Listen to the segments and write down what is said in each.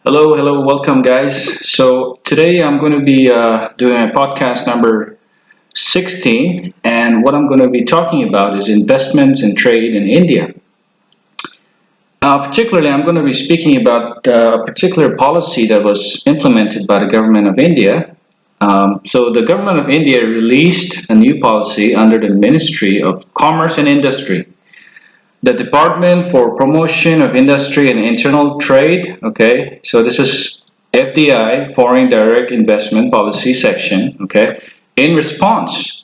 Hello, welcome guys. So today I'm going to be doing a podcast number 16, and what I'm going to be talking about is investments and trade in India. Particularly, I'm going to be speaking about a particular policy that was implemented by the government of India. So the government of India released a new policy under the Ministry of Commerce and Industry. The Department for Promotion of Industry and Internal Trade, okay, so this is FDI, Foreign Direct Investment Policy section, okay, in response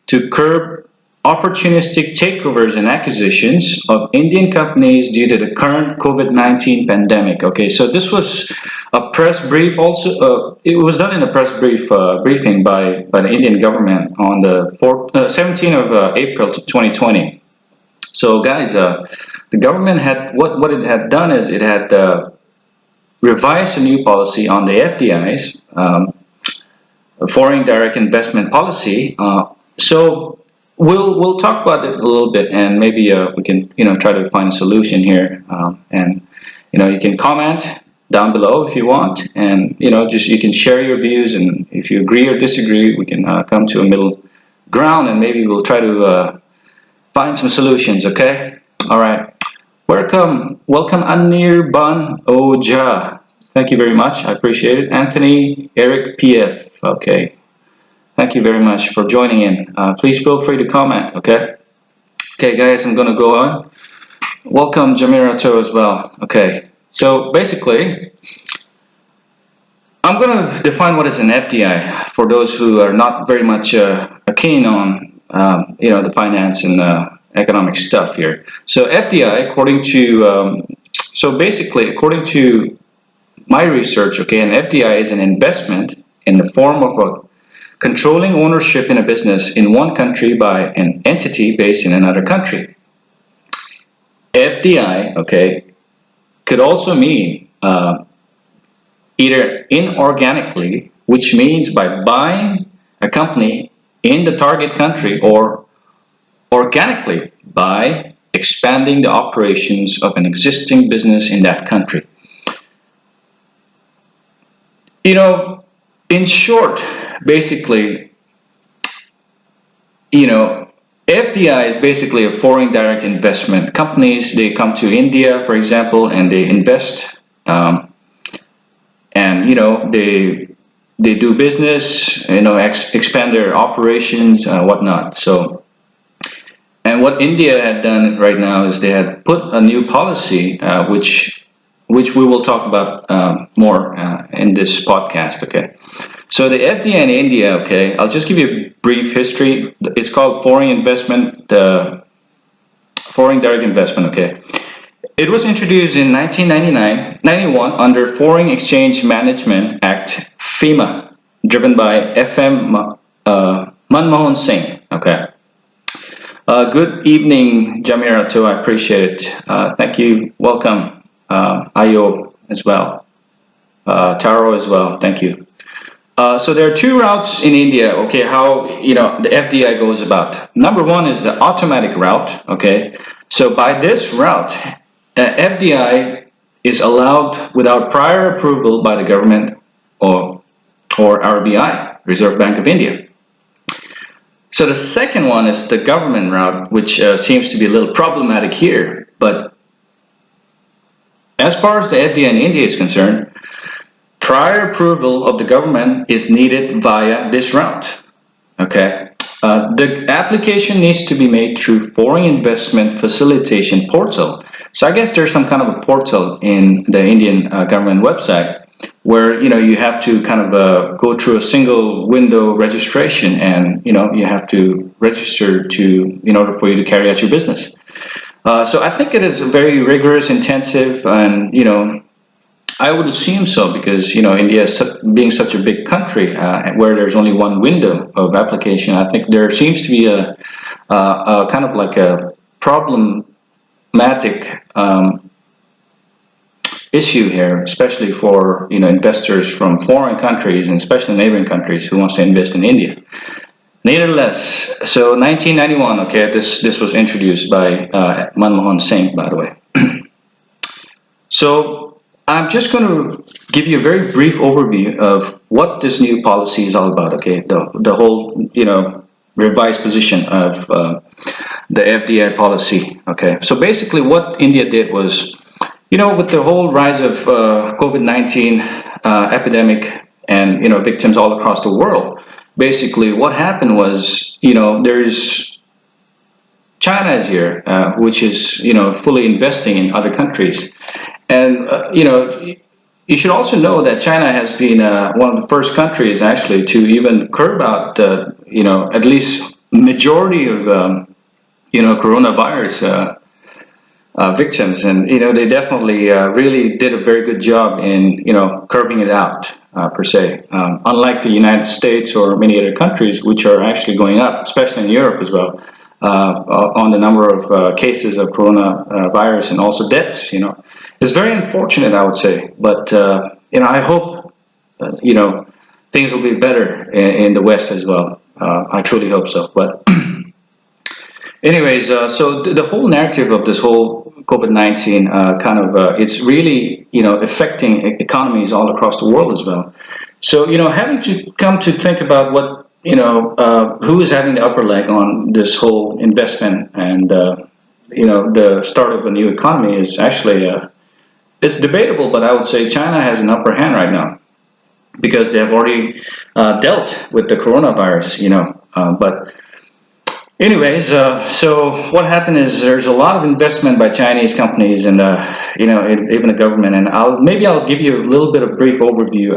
to curb opportunistic takeovers and acquisitions of Indian companies due to the current COVID-19 pandemic. Okay, so this was a press brief also, it was done in a press briefing by the Indian government on the 17th of April 2020. So guys, the government had, what it had done is it had revised a new policy on the FDIs, foreign direct investment policy. So we'll talk about it a little bit, and maybe we can try to find a solution here. And you can comment down below if you want, and just you can share your views, and if you agree or disagree, we can come to a middle ground, and maybe we'll try to find some solutions. Okay, all right. Welcome Anirban Oja. Thank you very much. I appreciate it. Anthony Eric PF. Okay. Thank you very much for joining in. Please feel free to comment. Okay. Okay, guys, I'm gonna go on. Welcome Jamirato as well. Okay. So basically, I'm gonna define what is an FDI for those who are not very much keen on the finance and economic stuff here. So FDI, according to my research, okay, an FDI is an investment in the form of a controlling ownership in a business in one country by an entity based in another country. FDI, okay, could also mean either inorganically, which means by buying a company in the target country, or organically by expanding the operations of an existing business in that country. In short, basically, FDI is basically a foreign direct investment. Companies, they come to India, for example, and they invest, and they do business, expand their operations, whatnot. So, and what India had done right now is they had put a new policy, which we will talk about more in this podcast. Okay, so the FDI in India. Okay, I'll just give you a brief history. It's called foreign direct investment. Okay. It was introduced in 1991 under Foreign Exchange Management Act, FEMA, driven by FM Manmohan Singh. Okay. Good evening, Jamirato. I appreciate it. Thank you. Welcome, Ayo as well. Taro as well. Thank you. So there are two routes in India. Okay, how the FDI goes about. Number one is the automatic route. Okay, so by this route, FDI is allowed without prior approval by the government or RBI, Reserve Bank of India. So the second one is the government route, which seems to be a little problematic here. But as far as the FDI in India is concerned, prior approval of the government is needed via this route. Okay. The application needs to be made through Foreign Investment Facilitation Portal. So I guess there's some kind of a portal in the Indian government website where you have to kind of go through a single window registration, and you have to register in order for you to carry out your business. So I think it is very rigorous, intensive, and I would assume so, because India being such a big country where there's only one window of application. I think there seems to be a kind of like a problematic issue here, especially for investors from foreign countries, and especially neighboring countries who wants to invest in India. Nevertheless, so 1991, okay, this was introduced by Manmohan Singh, by the way. So I'm just going to give you a very brief overview of what this new policy is all about. Okay, the whole revised position of the FDI policy. Okay, so basically, what India did was, with the whole rise of COVID-19 epidemic and victims all across the world, basically what happened was, there's China is here, which is fully investing in other countries, and you should also know that China has been one of the first countries actually to even curb out at least majority of coronavirus victims, and they definitely really did a very good job in curbing it out per se. Unlike the United States or many other countries, which are actually going up, especially in Europe as well, on the number of cases of coronavirus and also deaths. It's very unfortunate, I would say, but I hope things will be better in the West as well. I truly hope so, but. Anyways, so the whole narrative of this whole COVID-19 it's really affecting economies all across the world as well. So having to come to think about what who is having the upper leg on this whole investment and the start of a new economy is actually it's debatable, but I would say China has an upper hand right now because they have already dealt with the coronavirus. But anyways, so what happened is there's a lot of investment by Chinese companies and even the government. And maybe I'll give you a little bit of brief overview,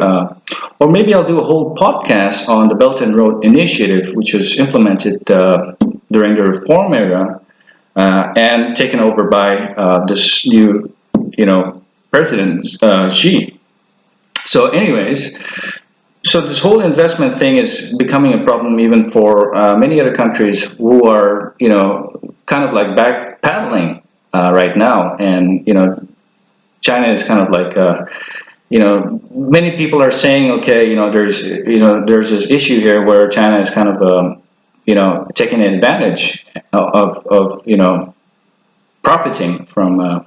or maybe I'll do a whole podcast on the Belt and Road Initiative, which was implemented during the reform era and taken over by this new President Xi. So, anyways. So this whole investment thing is becoming a problem even for many other countries who are, kind of like back paddling right now, and China is kind of like, many people are saying, okay, there's this issue here where China is kind of, taking advantage of profiting from,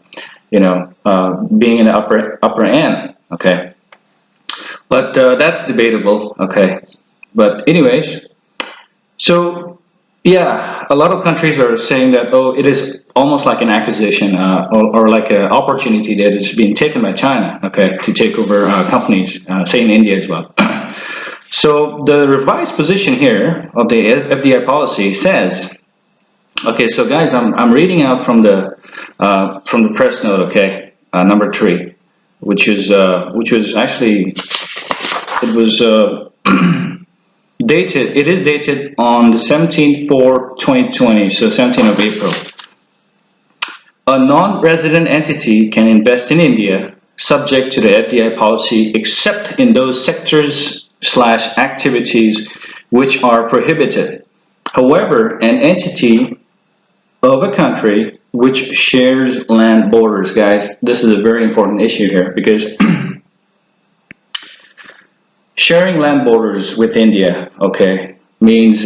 being in the upper end, okay. But that's debatable, okay. But anyways, so yeah, a lot of countries are saying that, oh, it is almost like an acquisition or like an opportunity that is being taken by China, okay, to take over companies, say in India as well. So the revised position here of the FDI policy says, okay, so guys, I'm reading out from the press note, okay, number 3, which was actually. It was dated. It is dated on the 17/4/2020, so 17th of April. A non-resident entity can invest in India subject to the FDI policy except in those sectors/activities which are prohibited. However, an entity of a country which shares land borders, guys, this is a very important issue here because sharing land borders with India, okay, means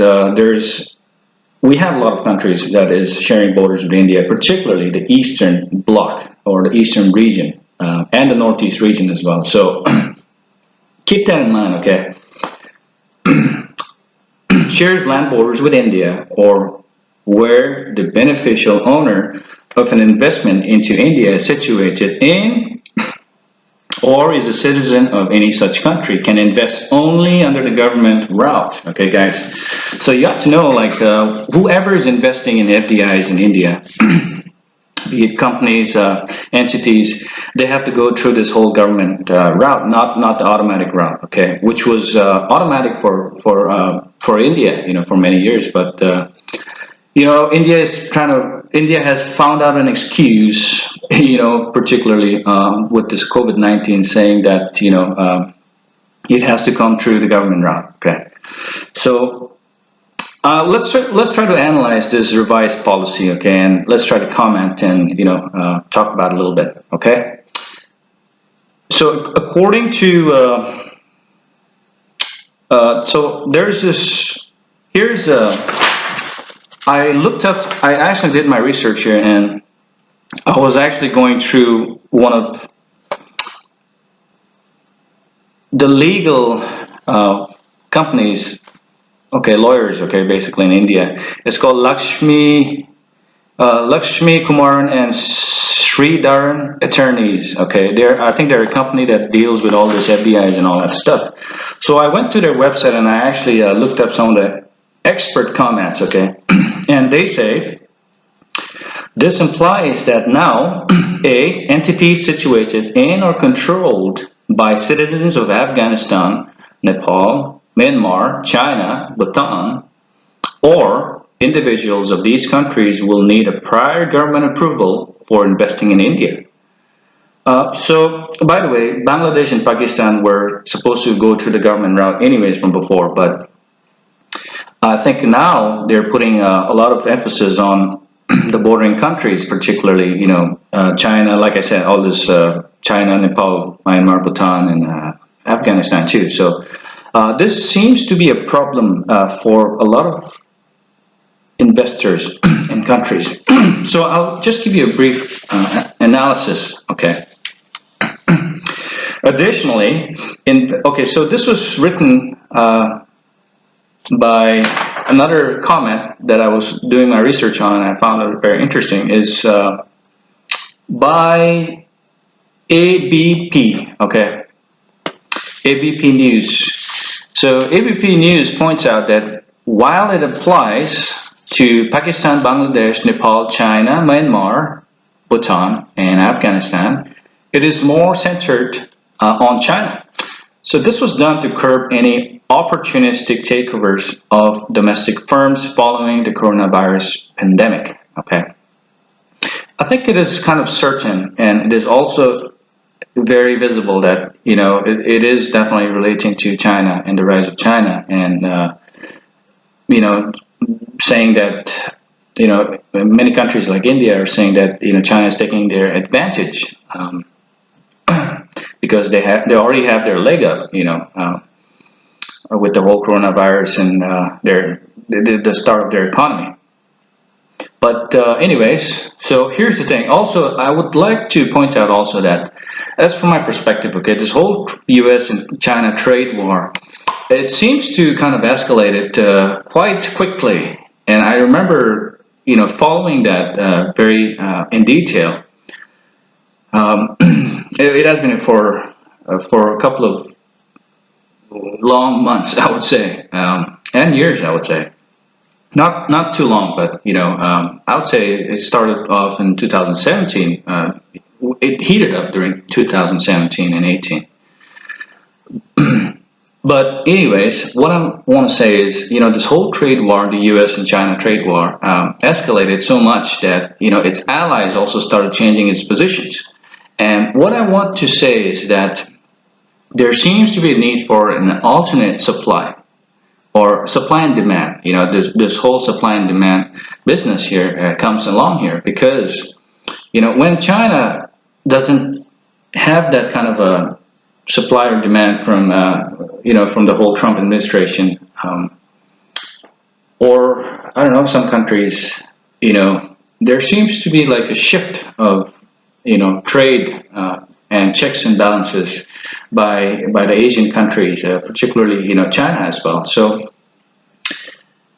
we have a lot of countries that is sharing borders with India, particularly the Eastern Bloc or the Eastern region and the Northeast region as well. So keep that in mind, okay. Shares land borders with India or where the beneficial owner of an investment into India is situated in or is a citizen of any such country can invest only under the government route. Okay, guys. So you have to know, like, whoever is investing in FDIs in India, be it companies, entities, they have to go through this whole government route, not the automatic route. Okay, which was automatic for India, for many years, but. India has found out an excuse, particularly with this COVID-19, saying that it has to come through the government route. Okay, so let's try to analyze this revised policy. Okay, and let's try to comment and talk about it a little bit. Okay, so according to so there's this. Here's I actually did my research here, and I was actually going through one of the legal companies, okay, lawyers, okay, basically in India, it's called Lakshmi Kumaran and Sridharan Attorneys. Okay, I think they're a company that deals with all this FDIs and all that stuff. So I went to their website and I actually looked up some of the expert comments. Okay, and they say this implies that now a entity situated in or controlled by citizens of Afghanistan, Nepal, Myanmar, China, Bhutan, or individuals of these countries will need a prior government approval for investing in India. So, by the way, Bangladesh and Pakistan were supposed to go through the government route anyways from before, but I think now they're putting a lot of emphasis on the bordering countries, particularly, China, like I said, all this China, Nepal, Myanmar, Bhutan, and Afghanistan too. So this seems to be a problem for a lot of investors in countries. So I'll just give you a brief analysis, okay? Additionally, so this was written by another comment that I was doing my research on and I found it very interesting is by ABP, okay? ABP News. So ABP News points out that while it applies to Pakistan, Bangladesh, Nepal, China, Myanmar, Bhutan, and Afghanistan, it is more centered on China. So this was done to curb any opportunistic takeovers of domestic firms following the coronavirus pandemic. Okay, I think it is kind of certain, and it is also very visible that it is definitely relating to China and the rise of China, and saying that many countries like India are saying that China is taking their advantage because they already have their leg up, with the whole coronavirus and the start of their economy. But anyways, so here's the thing. Also, I would like to point out also that, as from my perspective, okay, this whole U.S. and China trade war, it seems to kind of escalated quite quickly. And I remember, following that very in detail. It has been for a couple of long months, I would say, and years, I would say. Not too long, but I would say it started off in 2017. It heated up during 2017 and 18. But anyways, what I want to say is, this whole trade war, the U.S. and China trade war, escalated so much that its allies also started changing its positions. And what I want to say is that there seems to be a need for an alternate supply, or supply and demand. This whole supply and demand business here comes along here because, when China doesn't have that kind of a supply or demand from, from the whole Trump administration, or I don't know, some countries, there seems to be like a shift of, trade and checks and balances by the Asian countries, particularly China as well. So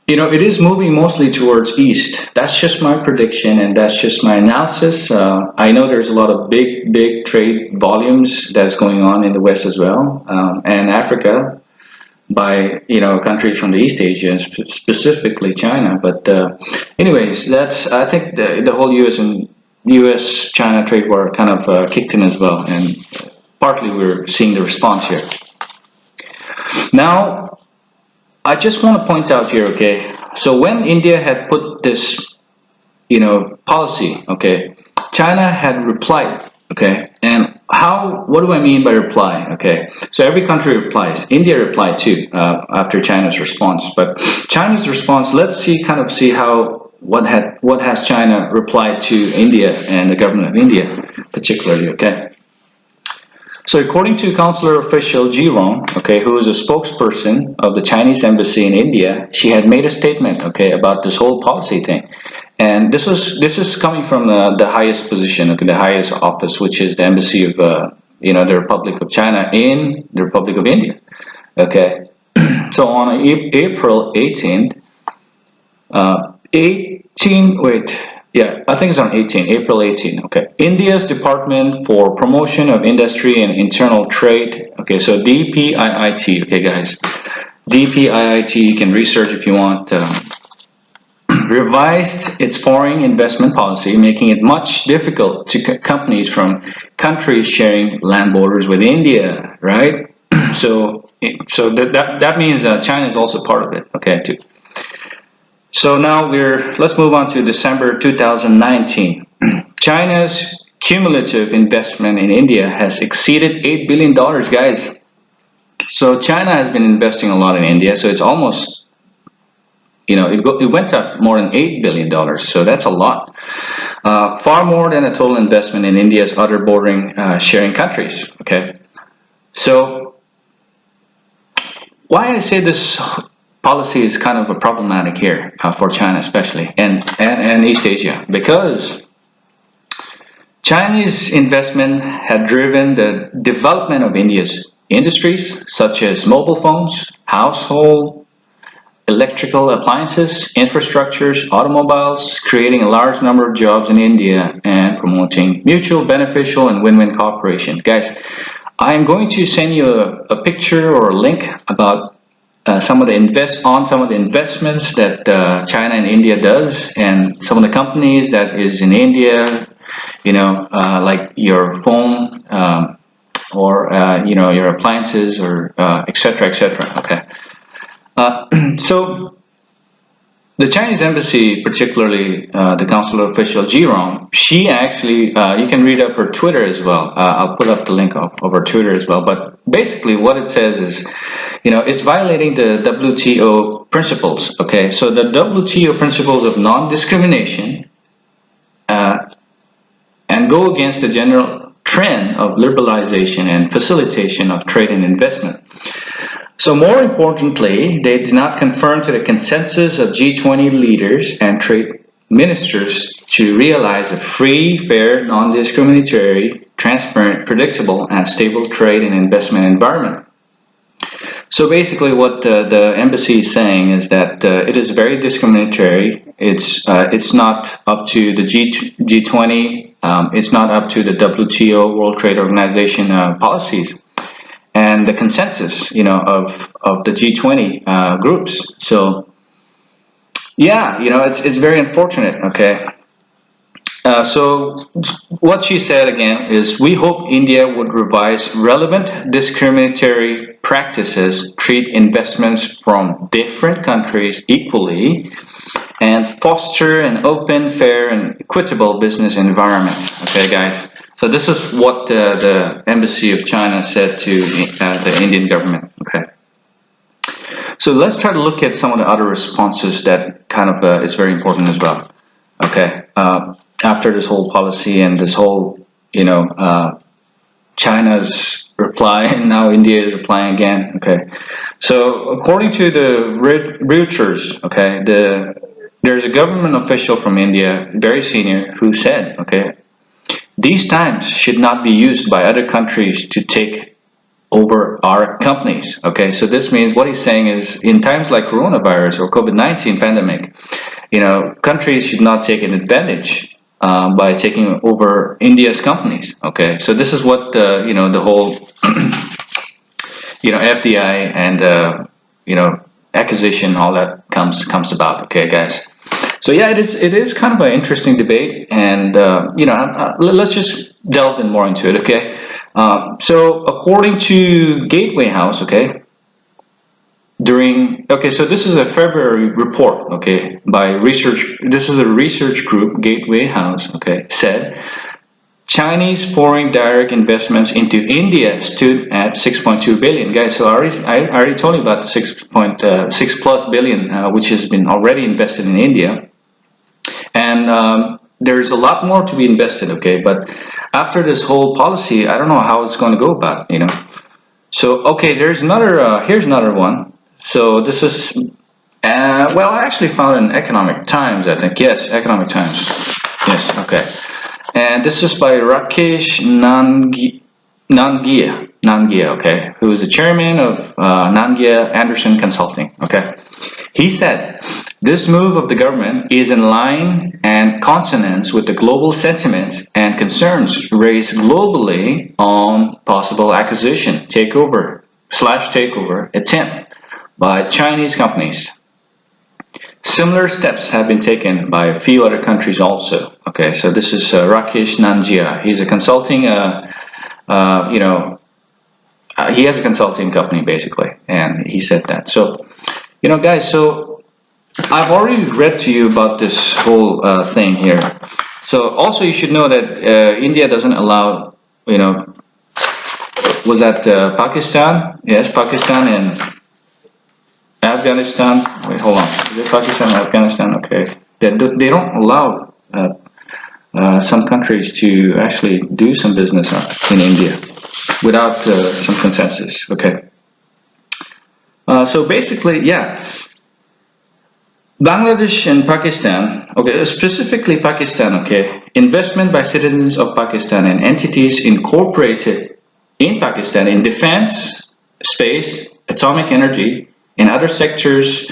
it is moving mostly towards east. That's just my prediction and that's just my analysis. I know there's a lot of big trade volumes that's going on in the West as well, and Africa by countries from the East Asia, specifically China. But anyways, I think the whole U.S.-China trade war kind of kicked in as well, and partly we're seeing the response here. Now, I just want to point out here, okay, so when India had put this, policy, okay, China had replied, okay, and what do I mean by reply, okay, so every country replies. India replied too, after China's response, but China's response, let's see what has China replied to India and the government of India, particularly, okay. So according to consular official Ji Rong, okay, who is a spokesperson of the Chinese embassy in India, she had made a statement, okay, about this whole policy thing. And this is coming from the highest position, okay, the highest office, which is the embassy of the Republic of China in the Republic of India. Okay, so on April 18th, 18, wait, yeah, I think it's on 18, April 18, okay. India's Department for Promotion of Industry and Internal Trade, okay, so DPIIT, okay guys, DPIIT, you can research if you want, revised its foreign investment policy, making it much difficult to companies from countries sharing land borders with India, right? So that means China is also part of it, okay, too. So now let's move on to December 2019. China's cumulative investment in India has exceeded $8 billion, guys. So China has been investing a lot in India, so it's almost, it went up more than $8 billion, so that's a lot. Far more than a total investment in India's other bordering sharing countries, okay? So why I say this policy is kind of a problematic here for China especially, and East Asia, because Chinese investment had driven the development of India's industries such as mobile phones, household electrical appliances, infrastructures, automobiles, creating a large number of jobs in India and promoting mutual beneficial and win-win cooperation. Guys, I'm going to send you a picture or a link about some of the investments that China and India does, and some of the companies that is in India, like your phone or your appliances or etc. Okay. So the Chinese embassy, particularly the consular official Jirong, she actually, you can read up her Twitter as well. I'll put up the link of her Twitter as well. But basically what it says is, it's violating the WTO principles, okay? So the WTO principles of non-discrimination and go against the general trend of liberalization and facilitation of trade and investment. So more importantly, they did not conform to the consensus of G20 leaders and trade ministers to realize a free, fair, non-discriminatory, transparent, predictable, and stable trade and investment environment. So basically what the embassy is saying is that it is very discriminatory. It's not up to the G20, it's not up to the WTO, World Trade Organization policies and the consensus, of the G20 groups. So, yeah, it's very unfortunate. Okay. So what she said again is, we hope India would revise relevant discriminatory practices, treat investments from different countries equally, and foster an open, fair, and equitable business environment. Okay, guys. So this is what the Embassy of China said to the Indian government. Okay. So let's try to look at some of the other responses that kind of is very important as well. Okay. After this whole policy and this whole, China's reply, and now India is replying again. Okay. So according to the Reuters, okay, there's a government official from India, very senior, who said, okay, these times should not be used by other countries to take over our companies. Okay, so this means what he's saying is, in times like coronavirus or COVID-19 pandemic, countries should not take an advantage by taking over India's companies. Okay, so this is what the whole FDI and acquisition, all that comes about. Okay, guys. So yeah, it is kind of an interesting debate, and let's just delve in more into it. Okay, so according to Gateway House, okay, so this is a February report, okay, by research. This is a research group, Gateway House, okay, said Chinese foreign direct investments into India stood at 6.2 billion. Guys, so I already told you about the 6.6 plus billion, which has been already invested in India. And there's a lot more to be invested, okay? But after this whole policy, I don't know how it's going to go about, So, okay, here's another one. So this is, well, I actually found in Economic Times, I think. Yes, Economic Times. Yes, okay. And this is by Rakesh Nangia, okay, who is the chairman of Nangia Anderson Consulting, okay. He said, this move of the government is in line and consonance with the global sentiments and concerns raised globally on possible acquisition, takeover attempt by Chinese companies. Similar steps have been taken by a few other countries also. Okay, so this is Rakesh Nangia. He's a consulting, he has a consulting company basically, and he said that. So, guys, so I've already read to you about this whole thing here. So also you should know that India doesn't allow, was that Pakistan? Yes, Pakistan and Afghanistan. Wait, hold on. Is it Pakistan or Afghanistan? Okay. They don't allow some countries to actually do some business in India without some consensus. Okay. So basically, yeah. Bangladesh and Pakistan, okay, specifically Pakistan, okay, investment by citizens of Pakistan and entities incorporated in Pakistan in defense, space, atomic energy, and other sectors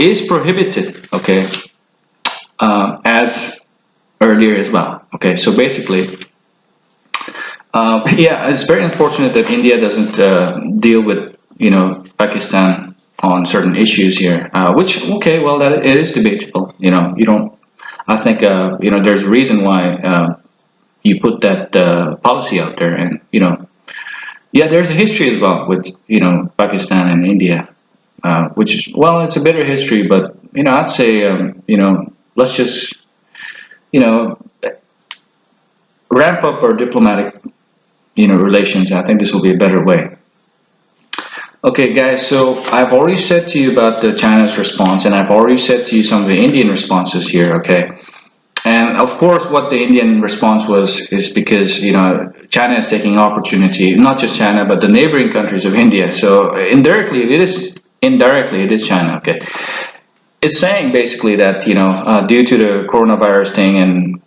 is prohibited, okay, as earlier as well, okay. So basically, yeah, it's very unfortunate that India doesn't deal with, Pakistan on certain issues here, which, okay, well, that it is debatable. You don't. I think there's a reason why you put that policy out there, and yeah, there's a history as well with Pakistan and India, which is, well, it's a bitter history, but I'd say let's just ramp up our diplomatic relations. I think this will be a better way. Okay, guys, so I've already said to you about the China's response, and I've already said to you some of the Indian responses here, okay? And of course, what the Indian response is because, China is taking opportunity, not just China, but the neighboring countries of India. So indirectly, it is China, okay? It's saying basically that, due to the coronavirus thing and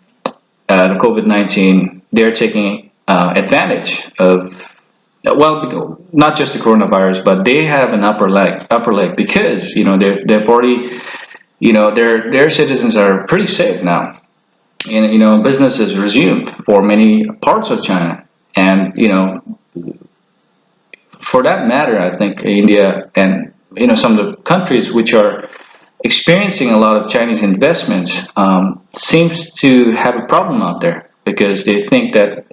the COVID-19, they're taking advantage of, well, not just the coronavirus, but they have an upper leg because they've already, their citizens are pretty safe now, and business has resumed for many parts of China, and for that matter, I think India and some of the countries which are experiencing a lot of Chinese investments seems to have a problem out there because they think that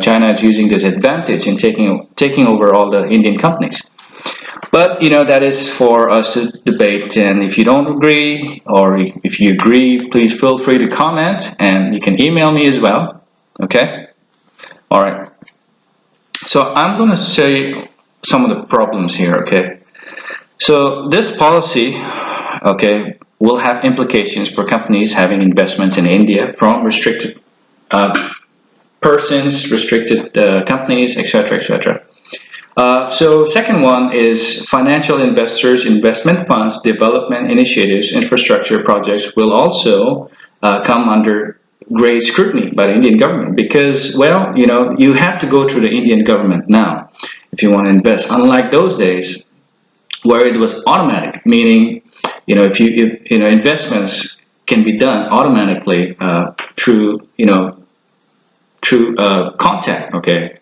China is using this advantage in taking over all the Indian companies. But that is for us to debate. And if you don't agree, or if you agree, please feel free to comment, and you can email me as well. Okay. All right. So I'm going to say some of the problems here. Okay. So this policy, okay, will have implications for companies having investments in India from restricted persons, restricted companies, etc., etc. So second one is financial investors, investment funds, development initiatives, infrastructure projects will also come under great scrutiny by the Indian government because, well, you have to go through the Indian government now if you want to invest. Unlike those days where it was automatic, meaning, if investments can be done automatically through contact, okay,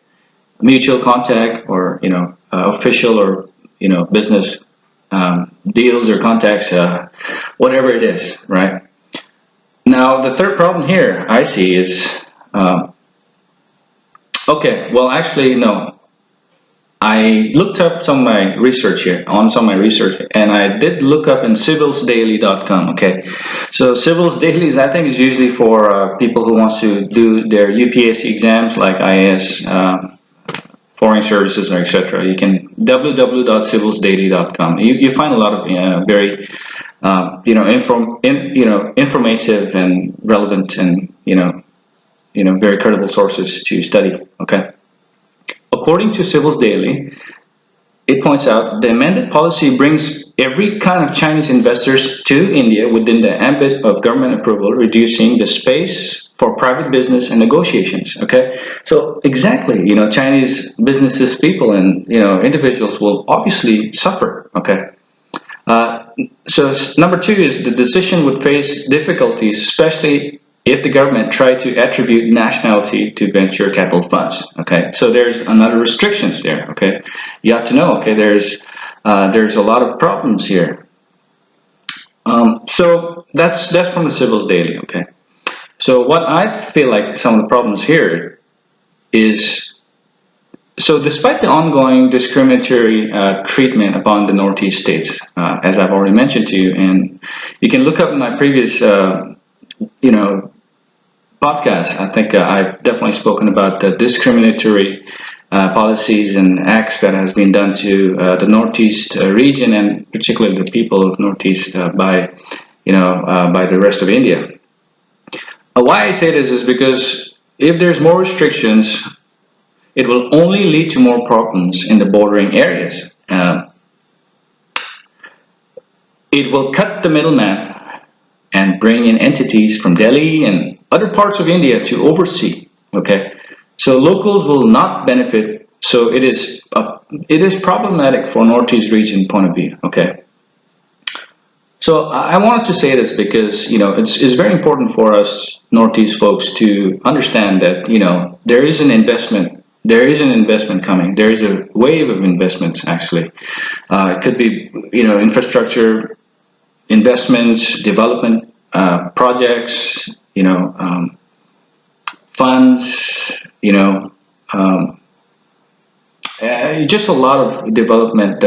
mutual contact, or official, or business deals or contacts, whatever it is, right? Now the third problem here I see is okay. Well, actually, no. I looked up some of my research here, and I did look up in civilsdaily.com, okay? So Civils Dailies, I think, is usually for people who wants to do their UPSC exams like IAS, foreign services, or etc. You can www.civilsdaily.com. You find a lot of very informative and relevant and very credible sources to study, okay? According to Civils Daily, it points out the amended policy brings every kind of Chinese investors to India within the ambit of government approval, reducing the space for private business and negotiations. Okay, so exactly, Chinese businesses, people, and individuals will obviously suffer. Okay, uh, so number two is the decision would face difficulties, especially if the government tried to attribute nationality to venture capital funds. Okay, so there's another restrictions there. Okay, you have to know. Okay, there's a lot of problems here. So that's from the Civils Daily. Okay, so what I feel like some of the problems here is, so despite the ongoing discriminatory treatment upon the Northeast states, as I've already mentioned to you, and you can look up in my previous podcast, I think I've definitely spoken about the discriminatory policies and acts that has been done to the Northeast region, and particularly the people of Northeast by the rest of India. Why I say this is because if there's more restrictions, it will only lead to more problems in the bordering areas. It will cut the middleman and bring in entities from Delhi and other parts of India to oversee. Okay, so locals will not benefit. So it is problematic for Northeast region point of view. Okay, so I wanted to say this because it's very important for us Northeast folks to understand that there is an investment. There is an investment coming. There is a wave of investments actually. It could be infrastructure investments, development projects, funds, just a lot of development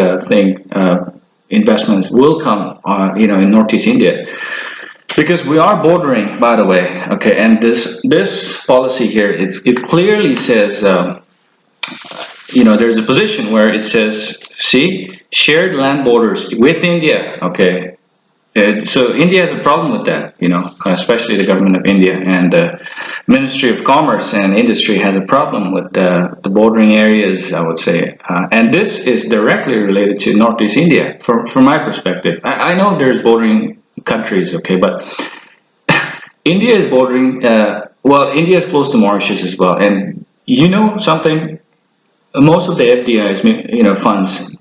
investments will come, in Northeast India, because we are bordering, by the way. Okay, and this policy here, it clearly says, there's a position where it says, see, shared land borders with India. Okay, so India has a problem with that, especially the government of India, and the Ministry of Commerce and Industry has a problem with the bordering areas, I would say. And this is directly related to Northeast India, from my perspective. I know there's bordering countries, okay, but India is bordering, India is close to Mauritius as well. And something, most of the FDIs, funds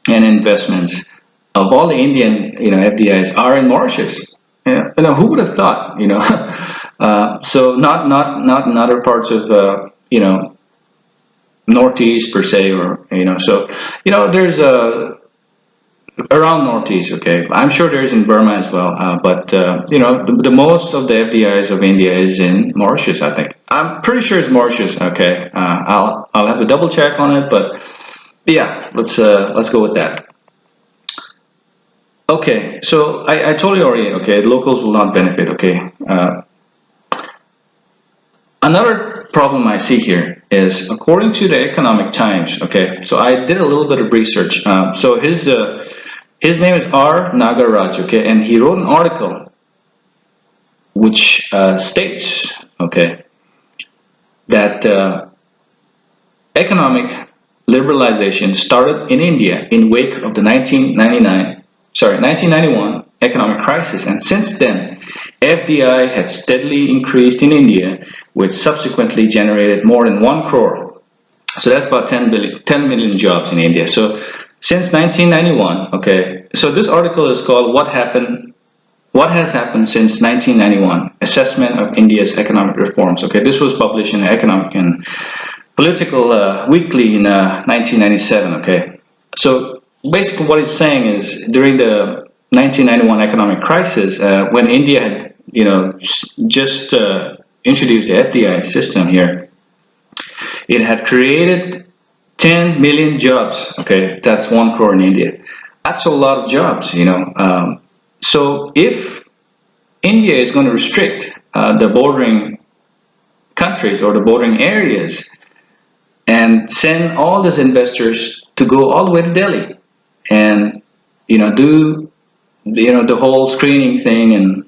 and investments of all the Indian, FDIs are in Mauritius. Who would have thought, so not in other parts of, Northeast per se, or, so, there's around Northeast, okay. I'm sure there's in Burma as well, but, the most of the FDIs of India is in Mauritius, I think. I'm pretty sure it's Mauritius, okay. I'll have to double check on it, but yeah, let's go with that. Okay, so I told you already, okay, locals will not benefit, okay. Another problem I see here is, according to the Economic Times, okay, so I did a little bit of research. So his name is R. Nagaraj, okay, and he wrote an article which states, okay, that economic liberalization started in India in wake of the 1991 economic crisis, and since then, FDI had steadily increased in India, which subsequently generated more than 1 crore. So that's about 10 million jobs in India. So since 1991, okay, so this article is called What Has Happened Since 1991, Assessment of India's Economic Reforms. Okay, this was published in the Economic and Political Weekly in 1997, okay. So basically what it's saying is, during the 1991 economic crisis, when India had, just introduced the FDI system here, it had created 10 million jobs. Okay, that's 1 crore in India. That's a lot of jobs, So if India is going to restrict the bordering countries or the bordering areas and send all these investors to go all the way to Delhi and do the whole screening thing and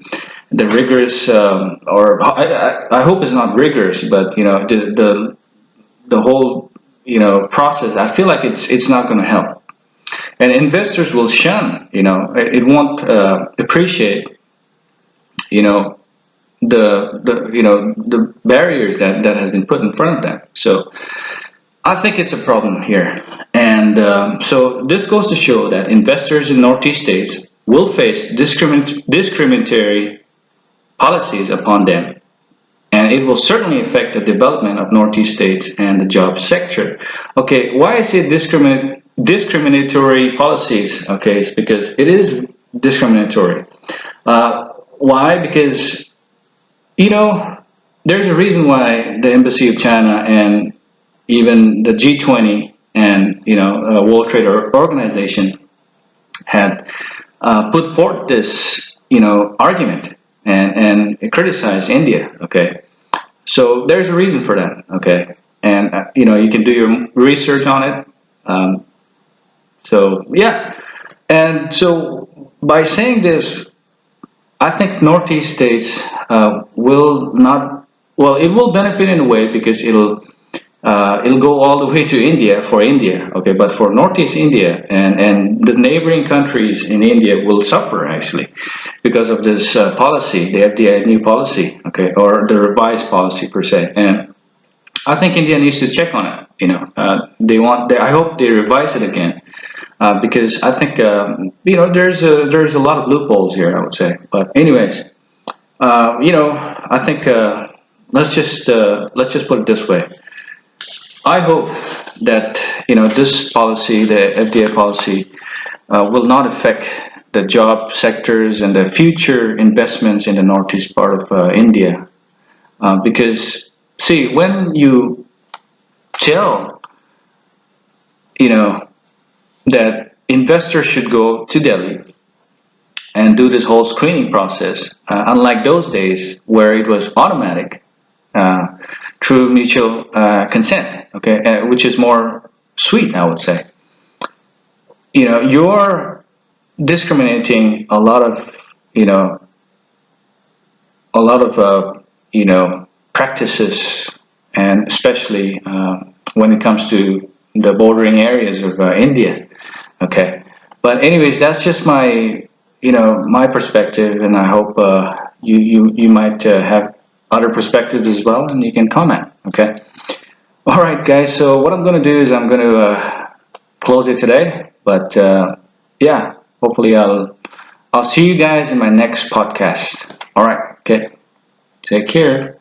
the rigorous, or I hope it's not rigorous, but the whole process, I feel like it's not going to help, and investors will shun, it won't appreciate the barriers that has been put in front of them. So I think it's a problem here, and so this goes to show that investors in Northeast states will face discriminatory policies upon them, and it will certainly affect the development of Northeast states and the job sector. Okay, why I say discriminatory policies? Okay, it's because it is discriminatory. Why? Because you know there's a reason why the Embassy of China and even the G20 and World Trade Organization had put forth this argument and criticized India. Okay, so there's a reason for that. Okay, and you can do your research on it. So yeah, and so by saying this, I think Northeast states will not. Well, it will benefit in a way because it'll go all the way to India for India, okay, but for Northeast India and the neighboring countries in India will suffer actually because of this policy, the FDI new policy, okay, or the revised policy per se. And I think India needs to check on it. I hope they revise it again because I think there's a lot of loopholes here. I would say, but anyways, I think let's just put it this way. I hope that this policy, the FDI policy, will not affect the job sectors and the future investments in the northeast part of India, because see, when you tell that investors should go to Delhi and do this whole screening process, unlike those days where it was automatic. Through mutual consent, okay, which is more sweet, I would say. You're discriminating a lot of, practices, and especially when it comes to the bordering areas of India, okay. But anyways, that's just my perspective, and I hope you might have other perspectives as well, and you can comment. Okay. All right, guys. So what I'm going to do is I'm going to close it today. But yeah, hopefully I'll see you guys in my next podcast. All right. Okay. Take care.